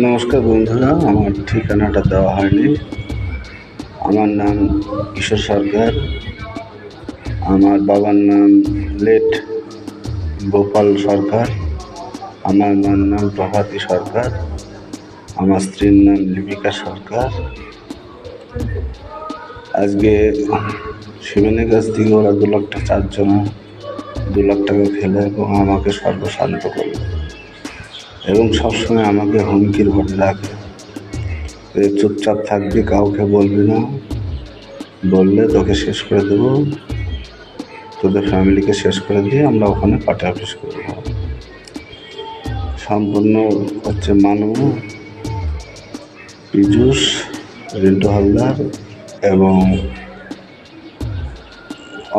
নমস্কার বন্ধুরা, আমার ঠিকানাটা দেওয়া হয়নি। আমার নাম কিশোর সরকার। আমার বাবার নাম লেট গোপাল সরকার। আমার মার নাম প্রভাতী সরকার। আমার স্ত্রীর নাম লিপিকা সরকার। আজকে শিবেনের কাছ থেকে ওরা 2 লাখ টাকা, 4 জনা 2 লাখ টাকা খেলে এবং আমাকে সর্বশান্ত করলো এবং সবসময় আমাকে হুমকির ভরে রাখে, চুপচাপ থাকবি, কাউকে বলবি না, বললে তোকে শেষ করে দেবো, তোদের ফ্যামিলিকে শেষ করে দিয়ে আমরা ওখানে পার্টি অফিস করব। সম্পূর্ণ হচ্ছে মানু, পীযূষ, রিন্টু হালদার এবং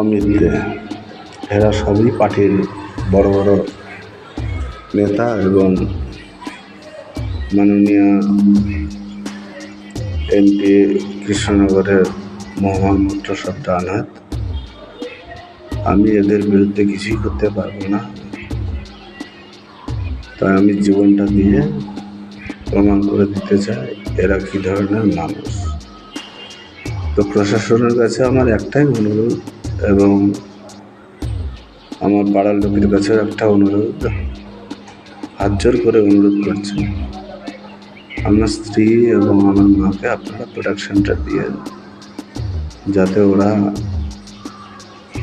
অমিত দে। এরা সবই পার্টির বড় বড় নেতা এবং মাননীয় এমপি কৃষ্ণনগরের মোহাম্মদ আনাত। আমি এদের বিরুদ্ধে কিছুই করতে পারবো না, তাই আমি জীবনটা দিয়ে প্রমাণ করে দিতে চাই এরা কী ধরনের মানুষ। তো প্রশাসনের কাছে আমার একটাই অনুরোধ এবং আমার পাড়ার লোকের কাছেও একটা অনুরোধ, হাত জোর করে অনুরোধ করছি, আমার স্ত্রী এবং আমার মাকে আপনারা প্রোটেকশনটা দিয়ে, যাতে ওরা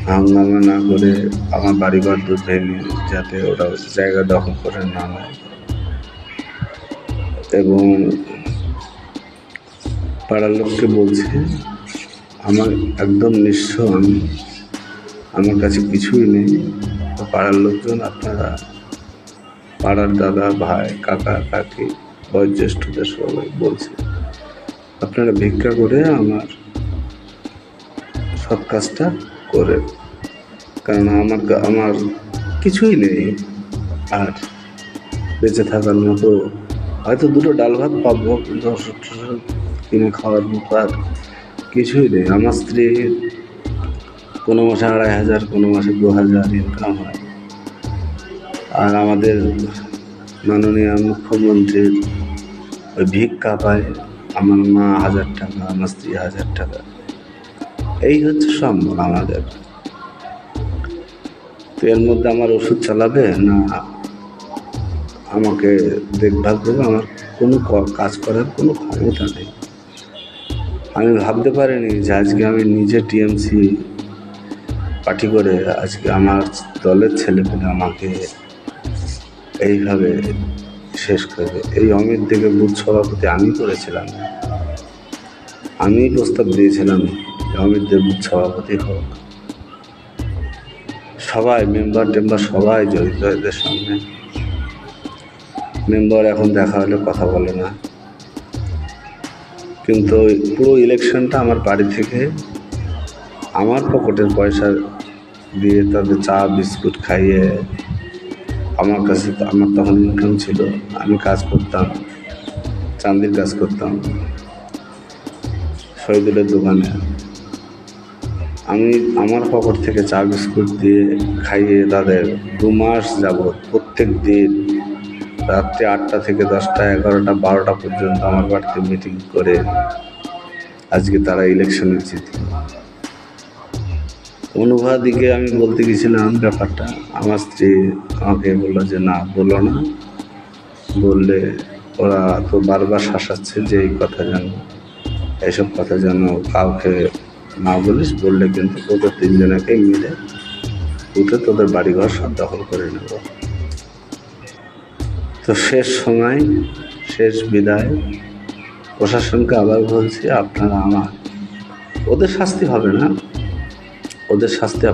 হাঙ্গামা না করে আমার বাড়িঘর দুধ ভেঙে যাতে ওরা জায়গা দখল করে না নেয়। এবং পাড়ার লোককে বলছি, আমার একদম নিঃস্ব আমি, আমার কাছে কিছুই নেই। তো পাড়ার লোকজন, আপনারা পাড়ার দাদা, ভাই, কাকা, কাকি, বয়োজ্যেষ্ঠদের সবাই বলছি, আপনারা ভিক্ষা করে আমার সৎ কাজটা করে, কারণ আমার কিছুই নেই আর বেঁচে থাকার মতো, হয়তো 2টো ডাল ভাত পাবো, কিন্তু ওষুধ কিনে খাওয়ার মতো আর কিছুই নেই। আমার স্ত্রীর কোনো মাসে 2,500, কোনো মাসে 2,000 ইনকাম হয়, আর আমাদের মাননীয় মুখ্যমন্ত্রীর ওই ভিক্ষা পায়। আমার মা 1,000 টাকা, আমার স্ত্রী 1,000 টাকা। এই হচ্ছে সম্বল আমাদের। তো এর মধ্যে আমার ওষুধ চালাবে না আমাকে দেখভাল করবে, আমার কোনো কাজ করার কোনো ক্ষমতা নেই। আমি ভাবতে পারিনি যে আজকে আমি নিজে টিএমসি পার্টি করে আজকে আমার দলের ছেলেমেয়েরা আমাকে এইভাবে শেষ করবে। এই অমিত থেকে বুথ সভাপতি আমি করেছিলাম, আমি প্রস্তাব দিয়েছিলাম অমিত দেব বুথ সভাপতি হোক। সবাই মেম্বার টেম্বার সবাই জড়িত এদের সঙ্গে। মেম্বার এখন দেখা হলে কথা বলে না, কিন্তু পুরো ইলেকশনটা আমার বাড়ি থেকে আমার পকেটের পয়সা দিয়ে তাদের চা বিস্কুট খাইয়ে, আমার কাছে আমার তখন ইনকাম ছিল, আমি কাজ করতাম, চান্দির কাজ করতাম শহীদুলের দোকানে। আমি আমার পকেট থেকে চা বিস্কুট দিয়ে খাইয়ে তাদের 2 মাস যাবৎ প্রত্যেক দিন রাত্রে 8টা থেকে 10টা, 11টা, 12টা পর্যন্ত আমার বাড়িতে মিটিং করে আজকে তারা ইলেকশনে জিতল। অনুভূতিকে আমি বলতে গেছিলাম ব্যাপারটা, আমার স্ত্রী আমাকে বললো যে না, বলো না, বললে ওরা তো বারবার শাসাচ্ছে যে এই কথা যেন, এইসব কথা যেন কাউকে না বলিস, বললে কিন্তু তোদের 3 জনাকে মিলে উঠে তোদের বাড়িঘর সব দখল করে নেব। তো শেষ সময়, শেষ বিদায়, প্রশাসনকে আবার বলছি, আপনারা ওদের শাস্তি হবে না, ওদের শাস্তি